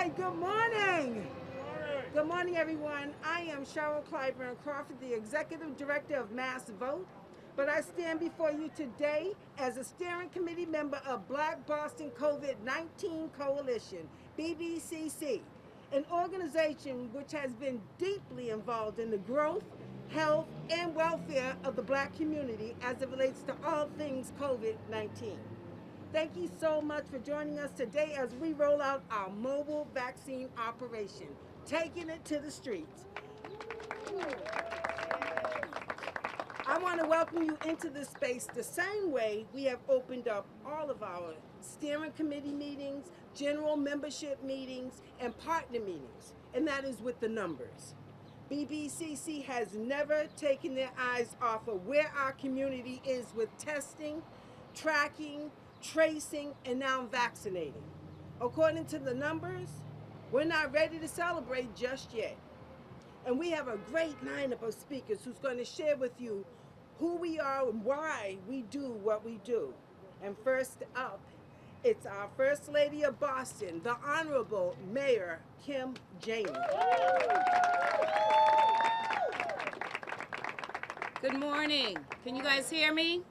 right, good morning. Good morning, everyone. I am Cheryl Clyburn Crawford, the Executive Director of Mass Vote, but I stand before you today as a steering committee member of Black Boston COVID-19 Coalition, BBCC, an organization which has been deeply involved in the growth, health, and welfare of the Black community as it relates to all things COVID-19. Thank you so much for joining us today as we roll out our mobile vaccine operation, taking it to the streets. I want to welcome you into this space the same way we have opened up all of our steering committee meetings, general membership meetings, and partner meetings, and that is with the numbers. BBCC has never taken their eyes off of where our community is with testing, tracking, tracing, and now vaccinating. According to the numbers, we're not ready to celebrate just yet. And we have a great lineup of speakers who's going to share with you who we are and why we do what we do. And first up, it's our First Lady of Boston, the Honorable Mayor Kim Janey. Good morning. Can you guys hear me?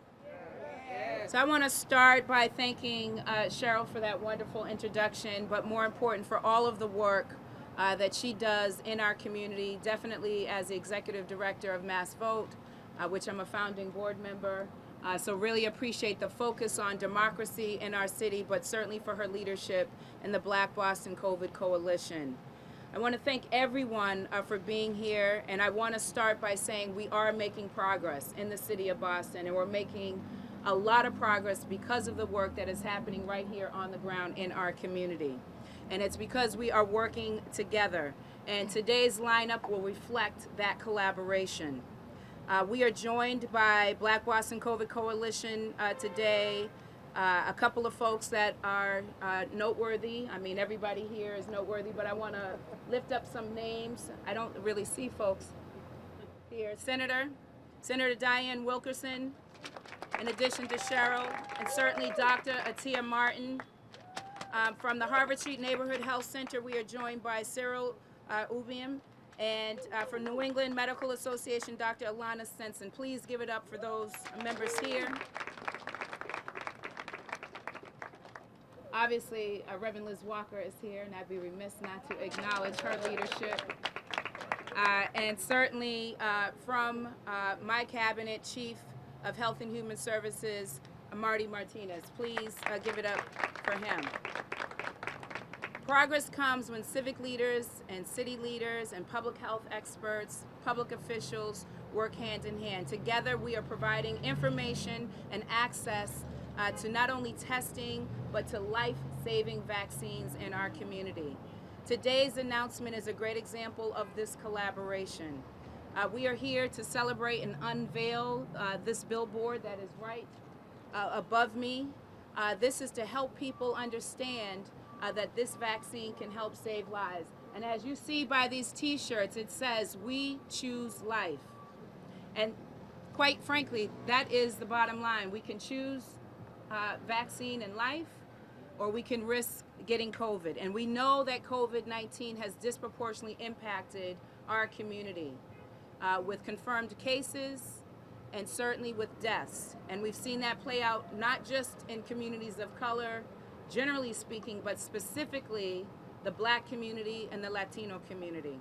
So I want to start by thanking Cheryl for that wonderful introduction, but more important for all of the work that she does in our community, definitely as the Executive Director of Mass Vote, which I'm a founding board member. So really appreciate the focus on democracy in our city, but certainly for her leadership in the Black Boston COVID Coalition. I want to thank everyone for being here, and I want to start by saying we are making progress in the city of Boston, and we're making a lot of progress because of the work that is happening right here on the ground in our community. And it's because we are working together. And today's lineup will reflect that collaboration. We are joined by Black Boston COVID Coalition today. A couple of folks that are noteworthy. I mean, everybody here is noteworthy, but I want to lift up some names. I don't really see folks here. Senator Diane Wilkerson, in addition to Cheryl, and certainly Dr. Atia Martin. From the Harvard Street Neighborhood Health Center, we are joined by Cyril Ubiam, and from New England Medical Association, Dr. Alana Stenson. Please give it up for those members here. Obviously, Reverend Liz Walker is here, and I'd be remiss not to acknowledge her leadership. And certainly from my cabinet, Chief of Health and Human Services, Marty Martinez. Please give it up for him. Progress comes when civic leaders and city leaders and public health experts, public officials work hand in hand. Together we are providing information and access to not only testing, but to life-saving vaccines in our community. Today's announcement is a great example of this collaboration. We are here to celebrate and unveil this billboard that is right above me. This is to help people understand that this vaccine can help save lives. And as you see by these t-shirts, it says, "We choose life." And quite frankly, that is the bottom line. We can choose vaccine and life, or we can risk getting COVID. And we know that COVID-19 has disproportionately impacted our community. With confirmed cases and certainly with deaths. And we've seen that play out not just in communities of color, generally speaking, but specifically the Black community and the Latino community.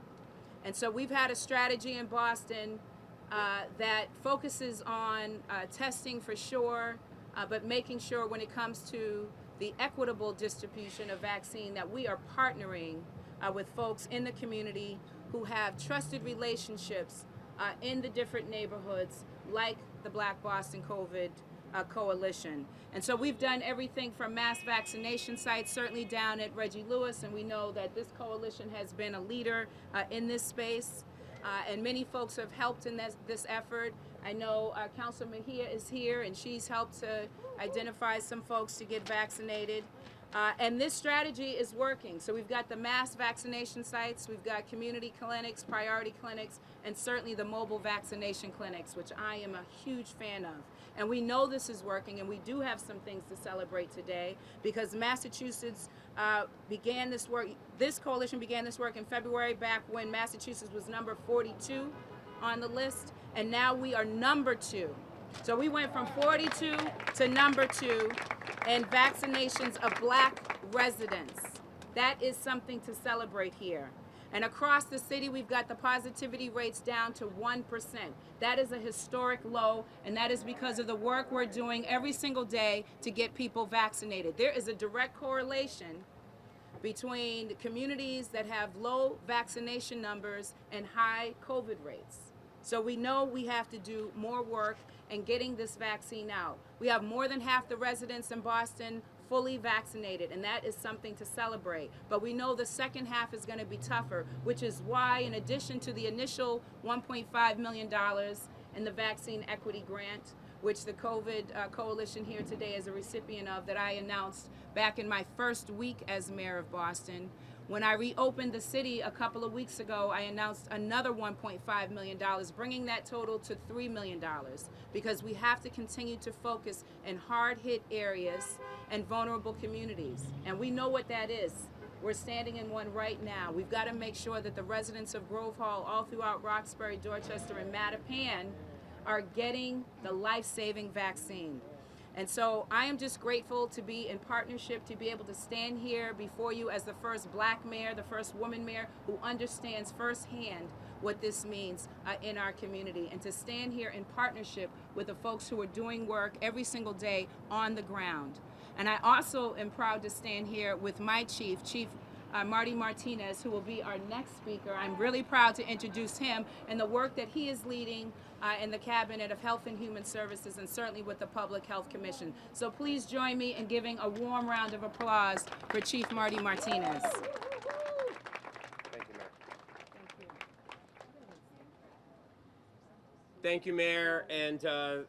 And so we've had a strategy in Boston that focuses on testing for sure, but making sure when it comes to the equitable distribution of vaccine that we are partnering with folks in the community who have trusted relationships in the different neighborhoods like the Black Boston COVID Coalition. And so we've done everything from mass vaccination sites, certainly down at Reggie Lewis, and we know that this coalition has been a leader in this space, and many folks have helped in this effort. I know Councilor Mejia is here, and she's helped to identify some folks to get vaccinated. And this strategy is working. So we've got the mass vaccination sites, we've got community clinics, priority clinics, and certainly the mobile vaccination clinics, which I am a huge fan of. And we know this is working, and we do have some things to celebrate today because Massachusetts began this work. This coalition began this work in February, back when Massachusetts was number 42 on the list, and now we are number 2. So we went from 42 to number 2 in vaccinations of Black residents. That is something to celebrate here. And across the city, we've got the positivity rates down to 1%. That is a historic low, and that is because of the work we're doing every single day to get people vaccinated. There is a direct correlation between the communities that have low vaccination numbers and high COVID rates. So we know we have to do more work in getting this vaccine out. We have more than half the residents in Boston fully vaccinated, and that is something to celebrate. But we know the second half is going to be tougher, which is why, in addition to the initial $1.5 million in the vaccine equity grant, which the COVID coalition here today is a recipient of, that I announced back in my first week as mayor of Boston. When I reopened the city a couple of weeks ago, I announced another $1.5 million, bringing that total to $3 million, because we have to continue to focus in hard-hit areas and vulnerable communities. And we know what that is. We're standing in one right now. We've got to make sure that the residents of Grove Hall, all throughout Roxbury, Dorchester, and Mattapan are getting the life-saving vaccine. And so I am just grateful to be in partnership, to be able to stand here before you as the first Black mayor, the first woman mayor who understands firsthand what this means in our community, and to stand here in partnership with the folks who are doing work every single day on the ground. And I also am proud to stand here with my chief, Marty Martinez, who will be our next speaker. I'm really proud to introduce him and the work that he is leading in the Cabinet of Health and Human Services, and certainly with the Public Health Commission. So please join me in giving a warm round of applause for Chief Marty Martinez. Thank you, Mayor. Thank you, Mayor, and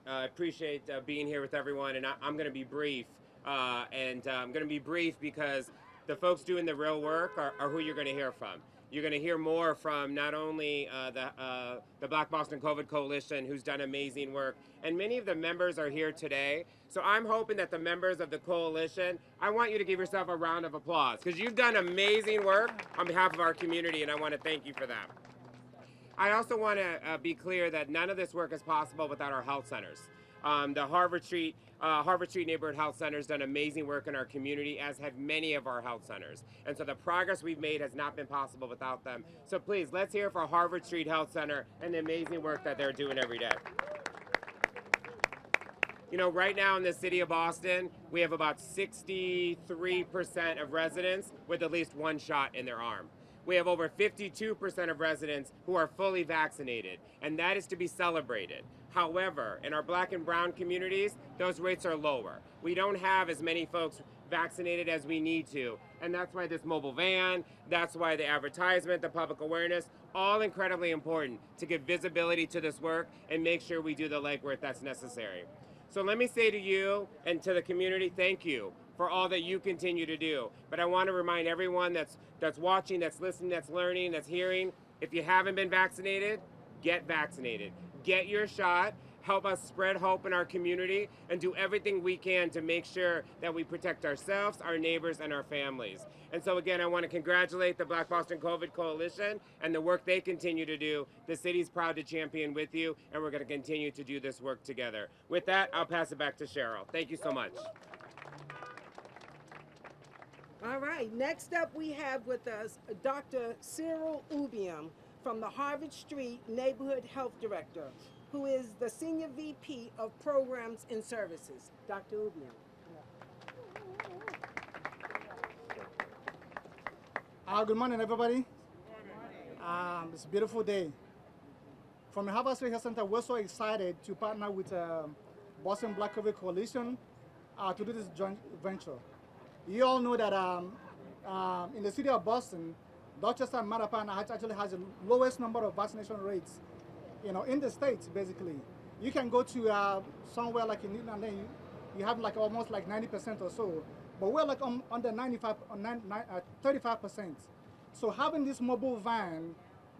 I appreciate being here with everyone. And I'm going to be brief, I'm going to be brief because the folks doing the real work are who you're going to hear from. You're going to hear more from not only the Black Boston COVID Coalition, who's done amazing work, and many of the members are here today. So I'm hoping that the members of the coalition, I want you to give yourself a round of applause, because you've done amazing work on behalf of our community, and I want to thank you for that. I also want to be clear that none of this work is possible without our health centers. The Harvard Street Neighborhood Health Center has done amazing work in our community, as have many of our health centers. And so the progress we've made has not been possible without them. So please, let's hear for Harvard Street Health Center and the amazing work that they're doing every day. You know, right now in the city of Boston, we have about 63% of residents with at least one shot in their arm. We have over 52% of residents who are fully vaccinated, and that is to be celebrated. However, in our Black and brown communities, those rates are lower. We don't have as many folks vaccinated as we need to, and that's why this mobile van, that's why the advertisement, the public awareness, all incredibly important to give visibility to this work and make sure we do the legwork that's necessary. So let me say to you and to the community, thank you for all that you continue to do. But I want to remind everyone that's watching, that's listening, that's learning, that's hearing, if you haven't been vaccinated, get vaccinated. Get your shot. Help us spread hope in our community and do everything we can to make sure that we protect ourselves, our neighbors, and our families. And so again, I want to congratulate the Black Boston COVID Coalition and the work they continue to do. The city's proud to champion with you, and we're going to continue to do this work together. With that, I'll pass it back to Cheryl. Thank you so much. All right, next up we have with us Dr. Cyril Ubiam from the Harvard Street Neighborhood Health Director, who is the Senior VP of Programs and Services. Dr. Ubiam. Good morning, everybody. It's a beautiful day. From the Harvard Street Health Center, we're so excited to partner with Boston Black COVID Coalition to do this joint venture. You all know that in the city of Boston, Dorchester and Mattapan actually has the lowest number of vaccination rates, in the states. Basically, you can go to somewhere like in Newton, and then you have like almost like 90% or so. but we're like under 35%. So having this mobile van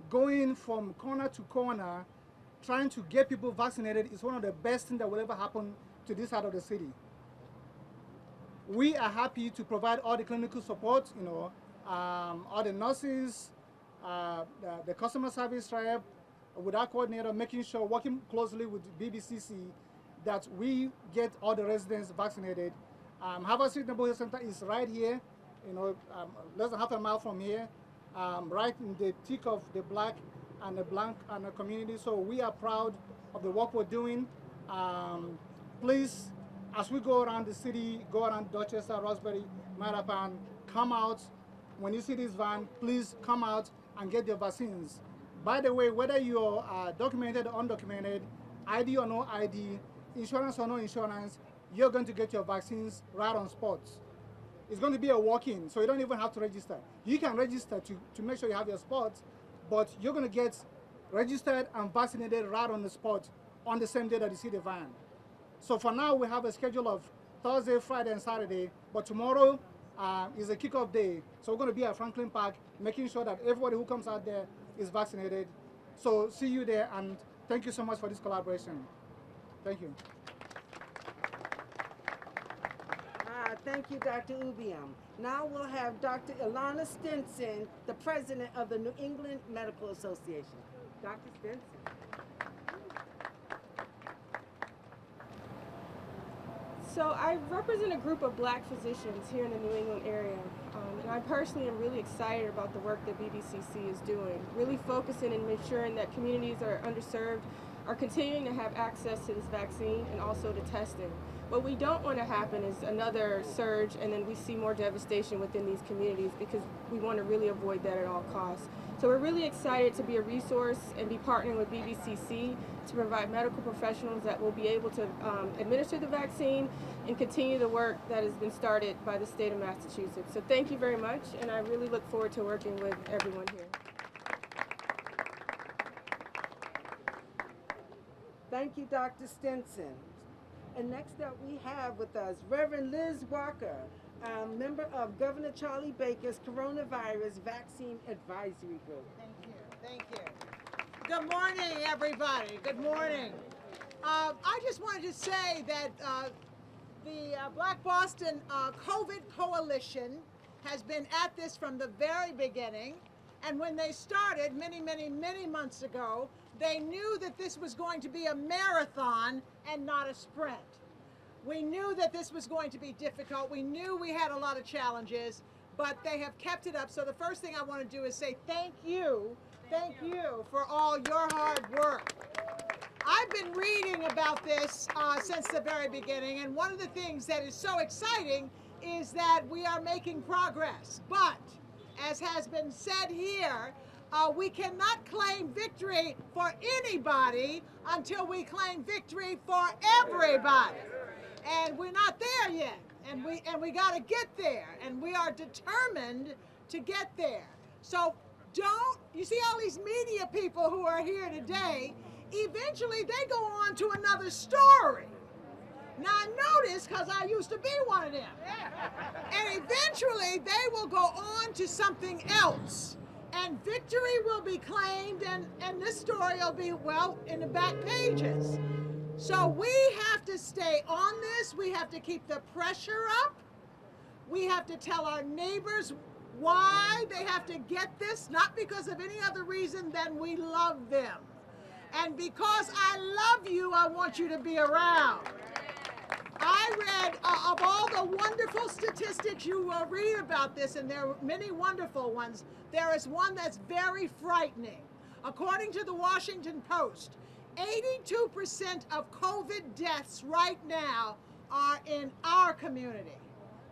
going from corner to corner, trying to get people vaccinated is one of the best things that will ever happen to this side of the city. We are happy to provide all the clinical support, all the nurses, the customer service rep, with our coordinator, making sure, working closely with BBCC, that we get all the residents vaccinated. Harvard Street Neighborhood Center is right here, less than half a mile from here, right in the thick of the black and the community. So we are proud of the work we're doing. Please, as we go around the city, go around Dorchester, Roxbury, Mattapan, come out. When you see this van, please come out and get your vaccines. By the way, whether you're documented or undocumented, ID or no ID, insurance or no insurance, you're going to get your vaccines right on spot. It's going to be a walk-in, so you don't even have to register. You can register to make sure you have your spot, but you're going to get registered and vaccinated right on the spot on the same day that you see the van. So for now, we have a schedule of Thursday, Friday, and Saturday, but tomorrow is a kickoff day. So we're going to be at Franklin Park, making sure that everybody who comes out there is vaccinated. So see you there, and thank you so much for this collaboration. Thank you. Thank you, Dr. Ubiam. Now we'll have Dr. Ilana Stinson, the president of the New England Medical Association. Dr. Stinson. So I represent a group of Black physicians here in the New England area, and I personally am really excited about the work that BBCC is doing, really focusing and ensuring that communities that are underserved are continuing to have access to this vaccine and also to testing. What we don't want to happen is another surge and then we see more devastation within these communities, because we want to really avoid that at all costs. So we're really excited to be a resource and be partnering with BBCC to provide medical professionals that will be able to administer the vaccine and continue the work that has been started by the state of Massachusetts. So thank you very much, and I really look forward to working with everyone here. Thank you, Dr. Stinson. And next up we have with us Reverend Liz Walker, member of Governor Charlie Baker's Coronavirus Vaccine Advisory Group. Thank you. Thank you. Good morning, everybody. Good morning. I just wanted to say that the Black Boston COVID Coalition has been at this from the very beginning. And when they started many, many, many months ago, they knew that this was going to be a marathon and not a sprint. We knew that this was going to be difficult. We knew we had a lot of challenges, but they have kept it up. So the first thing I want to do is say thank you for all your hard work. I've been reading about this since the very beginning, and one of the things that is so exciting is that we are making progress. But as has been said here, we cannot claim victory for anybody until we claim victory for everybody. And we're not there yet. And we got to get there. And we are determined to get there. So you see all these media people who are here today, eventually they go on to another story. Now notice, because I used to be one of them. And eventually they will go on to something else. And victory will be claimed, and this story will be, well, in the back pages. So we have to stay on this. We have to keep the pressure up. We have to tell our neighbors why they have to get this, not because of any other reason than we love them. And because I love you, I want you to be around. I read of all the wonderful statistics, you will read about this, and there are many wonderful ones. There is one that's very frightening. According to the Washington Post, 82% of COVID deaths right now are in our community.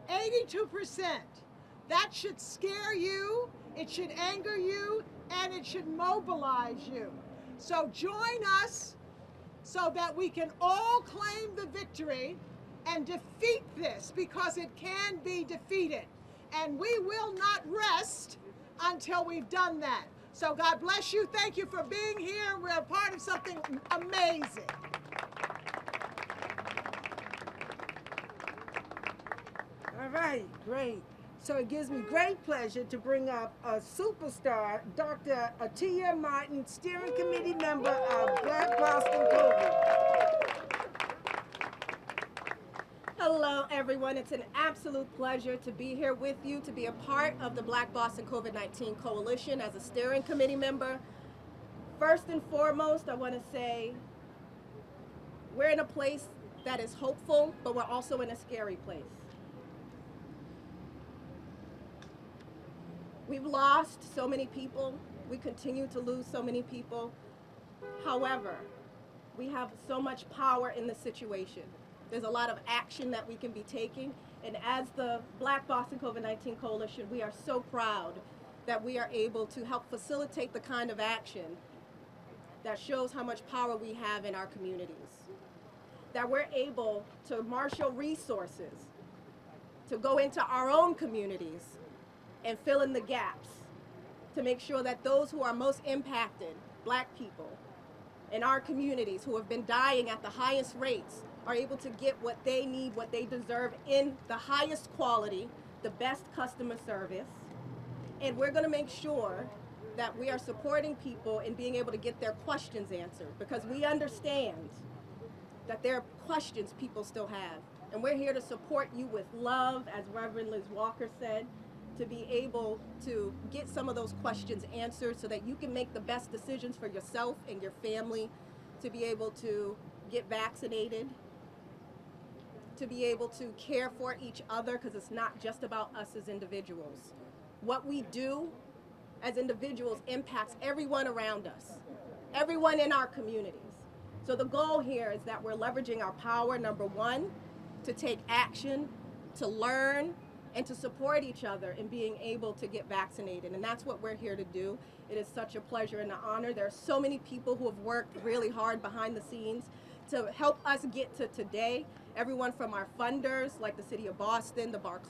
82%. That should scare you, it should anger you, and it should mobilize you. So join us so that we can all claim the victory and defeat this, because it can be defeated. And we will not rest until we've done that. So God bless you. Thank you for being here. We're a part of something amazing. All right, great. So it gives me great pleasure to bring up a superstar, Dr. Atia Martin, steering committee member of Black Boston COVID. Hello, everyone. It's an absolute pleasure to be here with you, to be a part of the Black Boston COVID-19 Coalition as a steering committee member. First and foremost, I want to say we're in a place that is hopeful, but we're also in a scary place. We've lost so many people. We continue to lose so many people. However, we have so much power in the situation. There's a lot of action that we can be taking. And as the Black Boston COVID-19 Coalition, we are so proud that we are able to help facilitate the kind of action that shows how much power we have in our communities. That we're able to marshal resources to go into our own communities and fill in the gaps to make sure that those who are most impacted, Black people in our communities who have been dying at the highest rates, are able to get what they need, what they deserve in the highest quality, the best customer service. And we're gonna make sure that we are supporting people in being able to get their questions answered, because we understand that there are questions people still have. And we're here to support you with love, as Reverend Liz Walker said, to be able to get some of those questions answered so that you can make the best decisions for yourself and your family, to be able to get vaccinated, to be able to care for each other, because it's not just about us as individuals. What we do as individuals impacts everyone around us, everyone in our communities. So the goal here is that we're leveraging our power, number one, to take action, to learn, and to support each other in being able to get vaccinated. And that's what we're here to do. It is such a pleasure and an honor. There are so many people who have worked really hard behind the scenes to help us get to today. Everyone from our funders, like the City of Boston, the Barr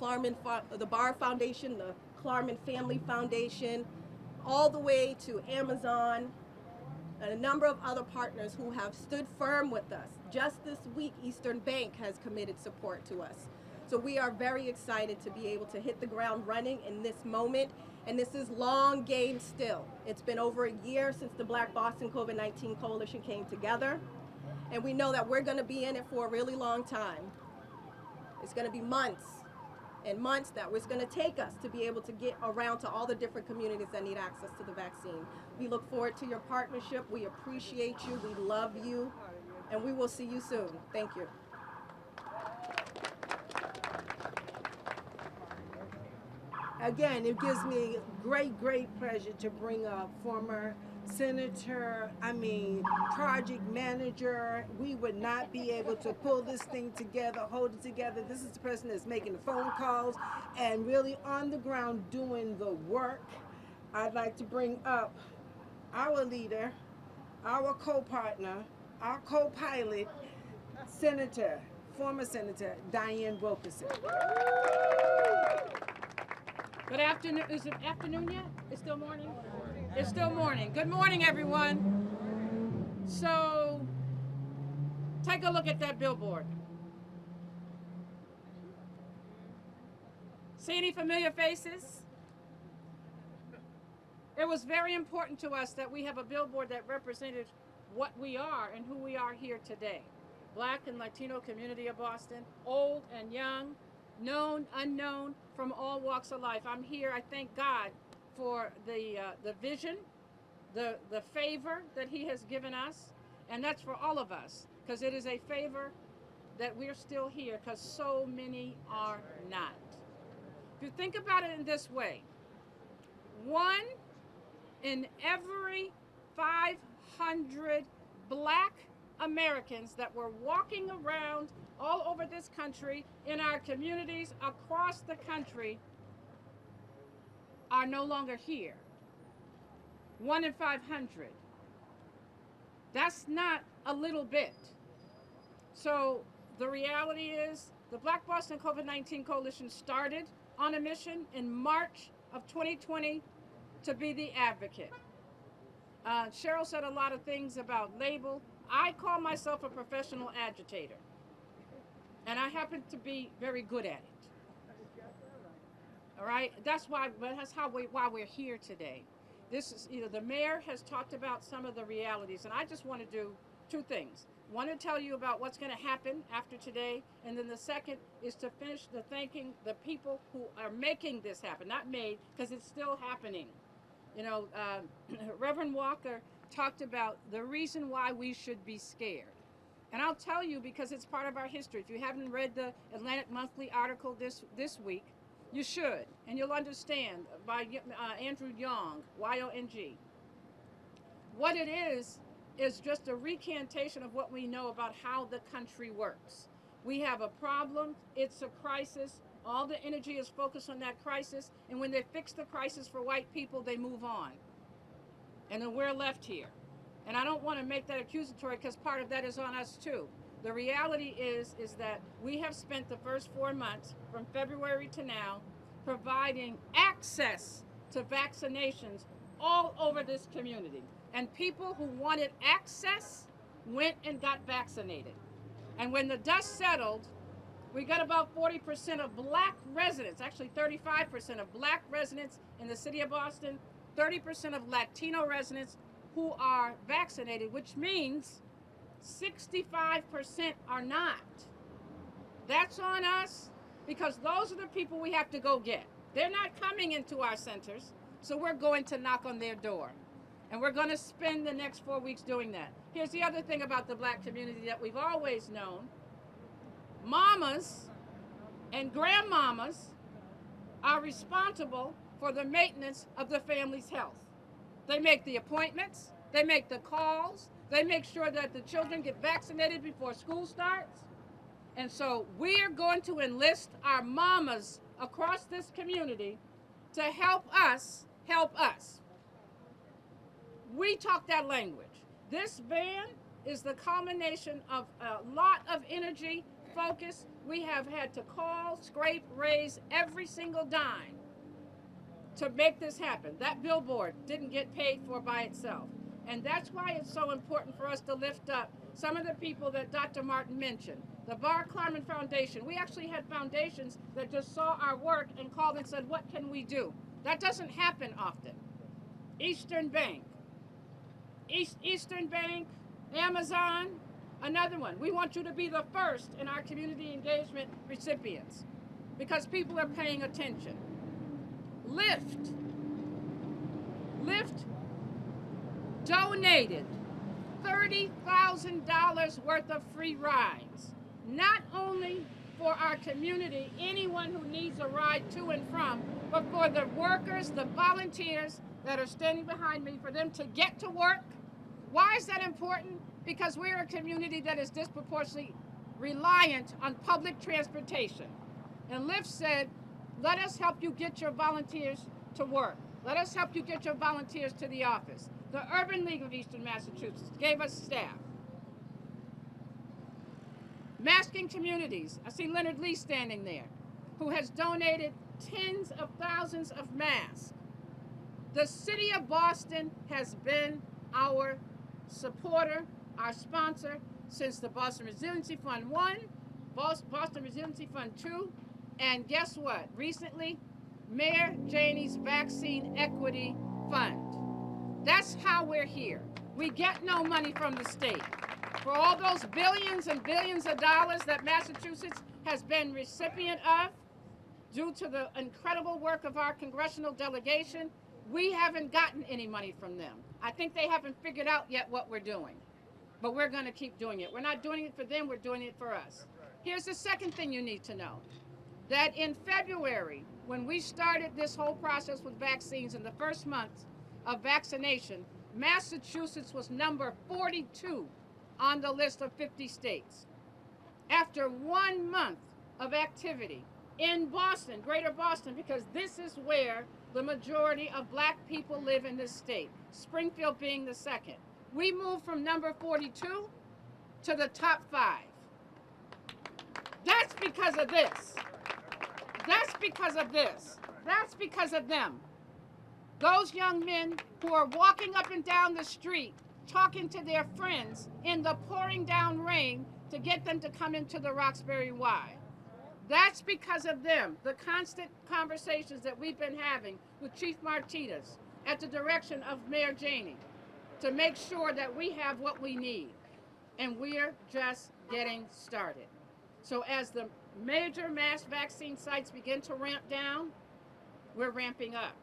Foundation, the Klarman Family Foundation, all the way to Amazon, and a number of other partners who have stood firm with us. Just this week, Eastern Bank has committed support to us. So we are very excited to be able to hit the ground running in this moment. And this is long game still. It's been over a year since the Black Boston COVID-19 Coalition came together. And we know that we're gonna be in it for a really long time. It's gonna be months and months that it's gonna take us to be able to get around to all the different communities that need access to the vaccine. We look forward to your partnership. We appreciate you. We love you. And we will see you soon. Thank you. Again, it gives me great pleasure to bring up former senator, project manager. We would not be able to pull this thing together, hold it together. This is the person that's making the phone calls and really on the ground doing the work. I'd like to bring up our leader, our co-partner, our co-pilot, former Senator Diane Wilkerson. Good afternoon. Is it afternoon yet? It's still morning? It's still morning. Good morning, everyone. So, take a look at that billboard. See any familiar faces? It was very important to us that we have a billboard that represented what we are and who we are here today. Black and Latino community of Boston, old and young, known, unknown, from all walks of life. I'm here, I thank God for the vision, the favor that he has given us, and that's for all of us, because it is a favor that we're still here, because so many are not. If you think about it in this way, 1 in every 500 Black Americans that were walking around all over this country, in our communities across the country, are no longer here. 1 in 500. That's not a little bit. So the reality is the Black Boston COVID-19 Coalition started on a mission in March of 2020 to be the advocate. Cheryl said a lot of things about label. I call myself a professional agitator, and I happen to be very good at it. All right, that's why. But that's why we're here today. This is, the mayor has talked about some of the realities, and I just want to do two things. One, to tell you about what's going to happen after today, and then the second is to finish the thanking the people who are making this happen. Not made, because it's still happening. Reverend Walker talked about the reason why we should be scared. And I'll tell you, because it's part of our history. If you haven't read the Atlantic Monthly article this week, you should, and you'll understand, by Andrew Yong, Y-O-N-G. What it is just a recantation of what we know about how the country works. We have a problem, it's a crisis, all the energy is focused on that crisis, and when they fix the crisis for white people, they move on. And then we're left here. And I don't want to make that accusatory, because part of that is on us too. The reality is that we have spent the first 4 months, from February to now, providing access to vaccinations all over this community. And people who wanted access went and got vaccinated. And when the dust settled, we got about 40% of black residents, actually 35% of black residents in the city of Boston, 30% of Latino residents who are vaccinated, which means 65% are not. That's on us, because those are the people we have to go get. They're not coming into our centers, so we're going to knock on their door. And we're going to spend the next 4 weeks doing that. Here's the other thing about the black community that we've always known. Mamas and grandmamas are responsible for the maintenance of the family's health. They make the appointments, they make the calls, they make sure that the children get vaccinated before school starts. And so we are going to enlist our mamas across this community to help us help us. We talk that language. This van is the culmination of a lot of energy, focus. We have had to call, scrape, raise every single dime to make this happen. That billboard didn't get paid for by itself. And that's why it's so important for us to lift up some of the people that Dr. Martin mentioned. The Bar Carmen Foundation. We actually had foundations that just saw our work and called and said, what can we do? That doesn't happen often. Eastern Bank. Eastern Bank, Amazon, another one. We want you to be the first in our community engagement recipients, because people are paying attention. Lyft donated $30,000 worth of free rides, not only for our community, anyone who needs a ride to and from, but for the workers, the volunteers that are standing behind me, for them to get to work. Why is that important? Because we're a community that is disproportionately reliant on public transportation. And Lyft said, let us help you get your volunteers to work. Let us help you get your volunteers to the office. The Urban League of Eastern Massachusetts gave us staff. Masking Communities, I see Leonard Lee standing there, who has donated tens of thousands of masks. The city of Boston has been our supporter, our sponsor, since the Boston Resiliency Fund 1, Boston Resiliency Fund 2, and guess what? Recently, Mayor Janey's Vaccine Equity Fund. That's how we're here. We get no money from the state. For all those billions and billions of dollars that Massachusetts has been recipient of, due to the incredible work of our congressional delegation, we haven't gotten any money from them. I think they haven't figured out yet what we're doing, but we're going to keep doing it. We're not doing it for them, we're doing it for us. Here's the second thing you need to know, that in February, when we started this whole process with vaccines in the first month of vaccination, Massachusetts was number 42 on the list of 50 states. After 1 month of activity in Boston, greater Boston, because this is where the majority of black people live in this state, Springfield being the second, we moved from number 42 to the top 5. That's because of this. That's because of this. That's because of them. Those young men who are walking up and down the street talking to their friends in the pouring down rain to get them to come into the Roxbury Y. That's because of them. The constant conversations that we've been having with Chief Martinez at the direction of Mayor Janey to make sure that we have what we need. And we're just getting started. So as the major mass vaccine sites begin to ramp down, we're ramping up.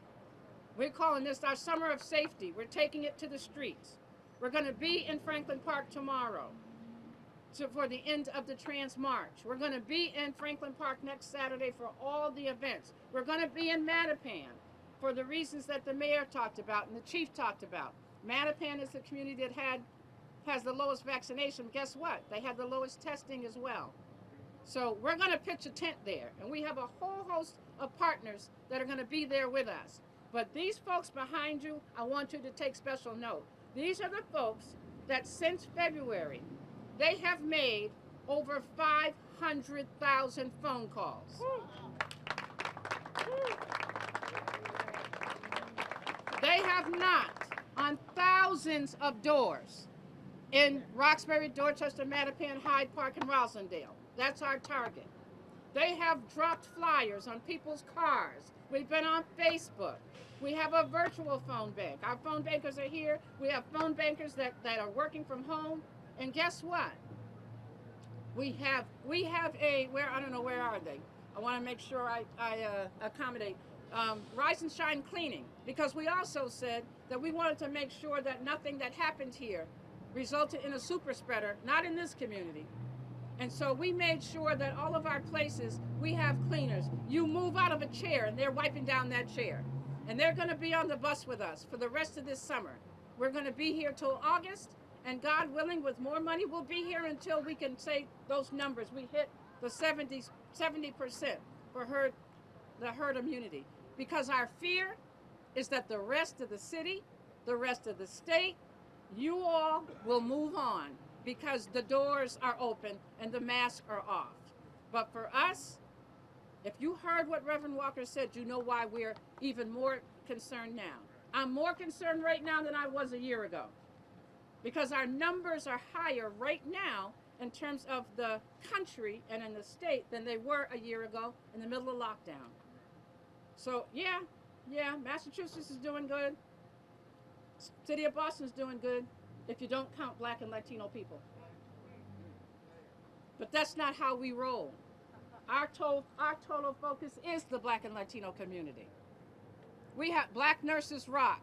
We're calling this our summer of safety. We're taking it to the streets. We're going to be in Franklin Park tomorrow for the end of the Trans March. We're going to be in Franklin Park next Saturday for all the events. We're going to be in Mattapan for the reasons that the mayor talked about and the chief talked about. Mattapan is the community that has the lowest vaccination. Guess what? They had the lowest testing as well. So we're going to pitch a tent there, and we have a whole host of partners that are going to be there with us. But these folks behind you, I want you to take special note. These are the folks that since February, they have made over 500,000 phone calls. They have knocked on thousands of doors in Roxbury, Dorchester, Mattapan, Hyde Park, and Rosendale. That's our target. They have dropped flyers on people's cars. We've been on Facebook. We have a virtual phone bank. Our phone bankers are here. We have phone bankers that are working from home. And guess what? We have I don't know, where are they? I want to make sure I accommodate. Rise and Shine Cleaning, because we also said that we wanted to make sure that nothing that happened here resulted in a super spreader, not in this community. And so we made sure that all of our places, we have cleaners. You move out of a chair and they're wiping down that chair. And they're going to be on the bus with us for the rest of this summer. We're going to be here till August, and God willing, with more money, we'll be here until we can say those numbers. We hit the 70% for the herd immunity. Because our fear is that the rest of the city, the rest of the state, you all will move on because the doors are open and the masks are off. But for us, if you heard what Reverend Walker said, you know why we're even more concerned now. I'm more concerned right now than I was a year ago because our numbers are higher right now in terms of the country and in the state than they were a year ago in the middle of lockdown. So yeah, Massachusetts is doing good. City of Boston is doing good if you don't count Black and Latino people. But that's not how we roll. Our total focus is the Black and Latino community. We have Black Nurses Rock.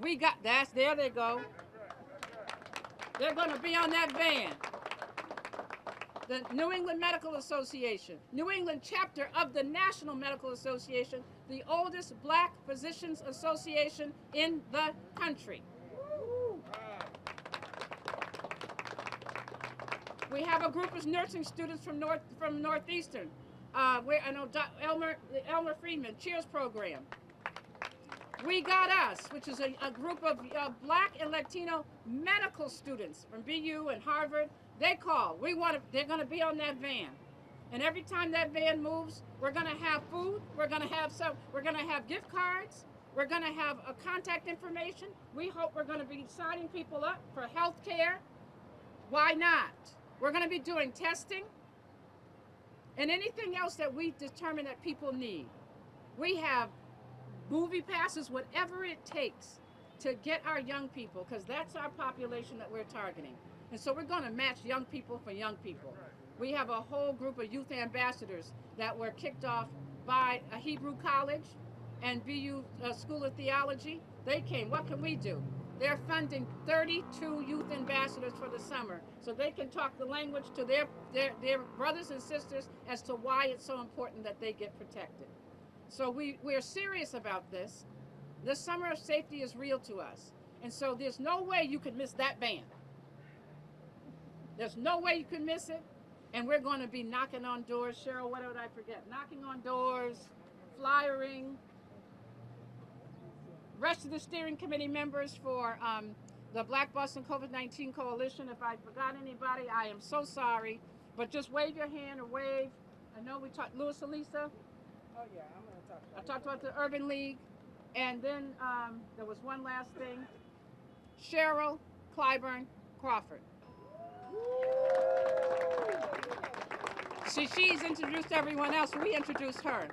We got there they go. They're going to be on that van. The New England Medical Association, New England chapter of the National Medical Association, the oldest Black physicians association in the country. We have a group of nursing students from Northeastern. Where I know Elmer Friedman, Cheers program. We Got Us, which is a group of Black and Latino medical students from BU and Harvard. They call. They're going to be on that van, and every time that van moves, we're going to have food. We're going to have gift cards. We're going to have a contact information. We hope we're going to be signing people up for health care. Why not? We're going to be doing testing and anything else that we determine that people need. We have movie passes, whatever it takes to get our young people, because that's our population that we're targeting. And so we're going to match young people for young people. We have a whole group of youth ambassadors that were kicked off by a Hebrew college and BU School of Theology. They came. What can we do? They're funding 32 youth ambassadors for the summer so they can talk the language to their brothers and sisters as to why it's so important that they get protected. So we're serious about this. This summer of safety is real to us. And so there's no way you could miss that band. There's no way you can miss it. And we're going to be knocking on doors. Cheryl, what did I forget? Knocking on doors, flyering. Rest of the steering committee members for the Black Boston COVID-19 Coalition. If I forgot anybody, I am so sorry. But just wave your hand or wave. I know we talked, Louis Elisa. Oh yeah, I'm going to talk about I talked about the Urban League. And then there was one last thing. Cheryl Clyburn Crawford. She's introduced everyone else. We introduced her.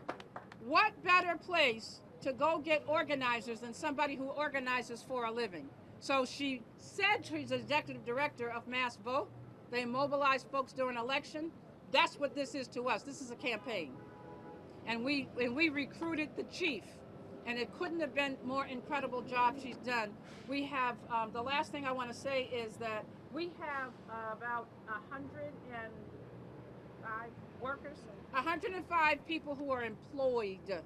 What better place to go get organizers than somebody who organizes for a living? So she said she's executive director of Mass Vote. They mobilize folks during election. That's what this is to us. This is a campaign. And we recruited the chief. And it couldn't have been more incredible job she's done. We have, the last thing I want to say is that we have about 105 workers, 105 people who are employed.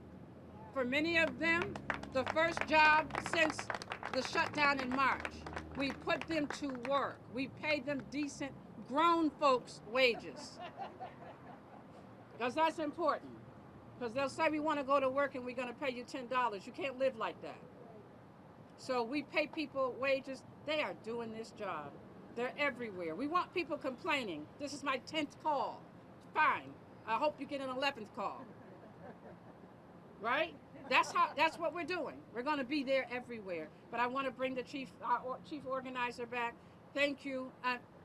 For many of them, the first job since the shutdown in March. We put them to work. We paid them decent grown folks' wages. Because that's important. Because they'll say we want to go to work and we're going to pay you $10. You can't live like that. So we pay people wages. They are doing this job. They're everywhere. We want people complaining. This is my 10th call. Fine. I hope you get an 11th call. Right? That's what we're doing. We're going to be there everywhere. But I want to bring the chief organizer back. Thank you.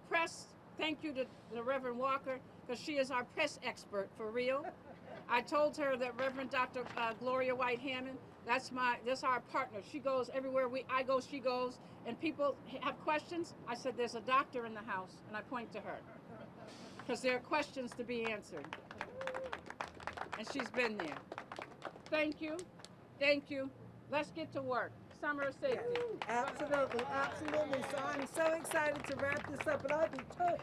Press, thank you to the Reverend Walker, because she is our press expert for real. I told her that Reverend Dr. Gloria White Hammond, that's our partner. She goes everywhere I go, she goes. And people have questions. I said, there's a doctor in the house, and I point to her. Because there are questions to be answered. And she's been there. Thank you. Thank you. Let's get to work. Summer of safety. Absolutely, absolutely. So I'm so excited to wrap this up. But I'll be told,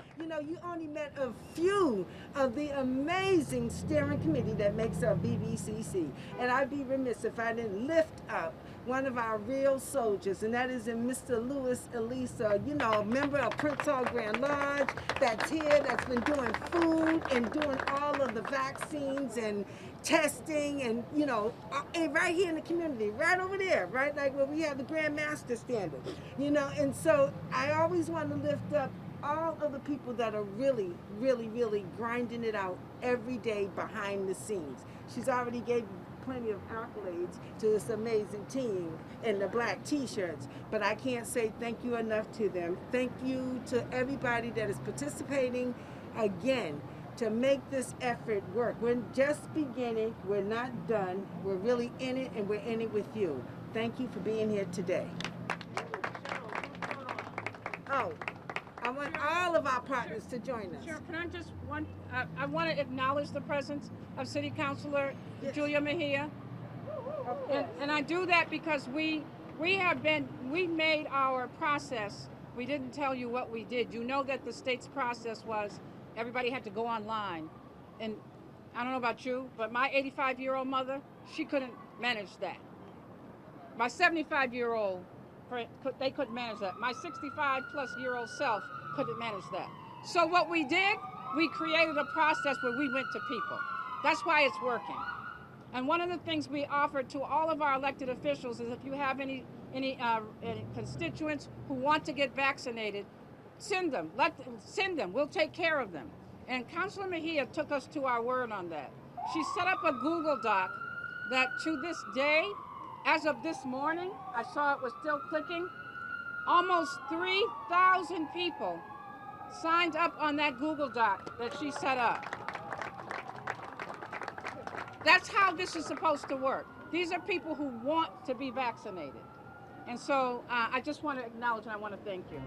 you only met a few of the amazing steering committee that makes up BBCC. And I'd be remiss if I didn't lift up one of our real soldiers, and that is in Mr. Louis Elisa, a member of Prince Hall Grand Lodge that's here, that's been doing food and doing all of the vaccines and testing and, and right here in the community, right over there, right, like where we have the Grand Master standing, and so I always want to lift up all of the people that are really, really, really grinding it out every day behind the scenes. She's already gave plenty of accolades to this amazing team in the black t-shirts, but I can't say thank you enough to them. Thank you to everybody that is participating again to make this effort work. We're just beginning, we're not done, we're really in it, and we're in it with you. Thank you for being here today. Oh, I want all of our partners to join us. Sure, can I just I want to acknowledge the presence of City Councilor Julia Mejia. And I do that because we made our process. We didn't tell you what we did. You know that the state's process was everybody had to go online. And I don't know about you, but my 85-year-old mother, she couldn't manage that. My 75-year-old, they couldn't manage that. My 65-plus-year-old self couldn't manage that. So what we did, we created a process where we went to people. That's why it's working. And one of the things we offered to all of our elected officials is if you have any constituents who want to get vaccinated, send them. Send them. We'll take care of them. And Councilor Mejia took us to our word on that. She set up a Google Doc that to this day, as of this morning, I saw it was still clicking, almost 3,000 people signed up on that Google Doc that she set up. That's how this is supposed to work. These are people who want to be vaccinated. And so I just want to acknowledge and I want to thank you.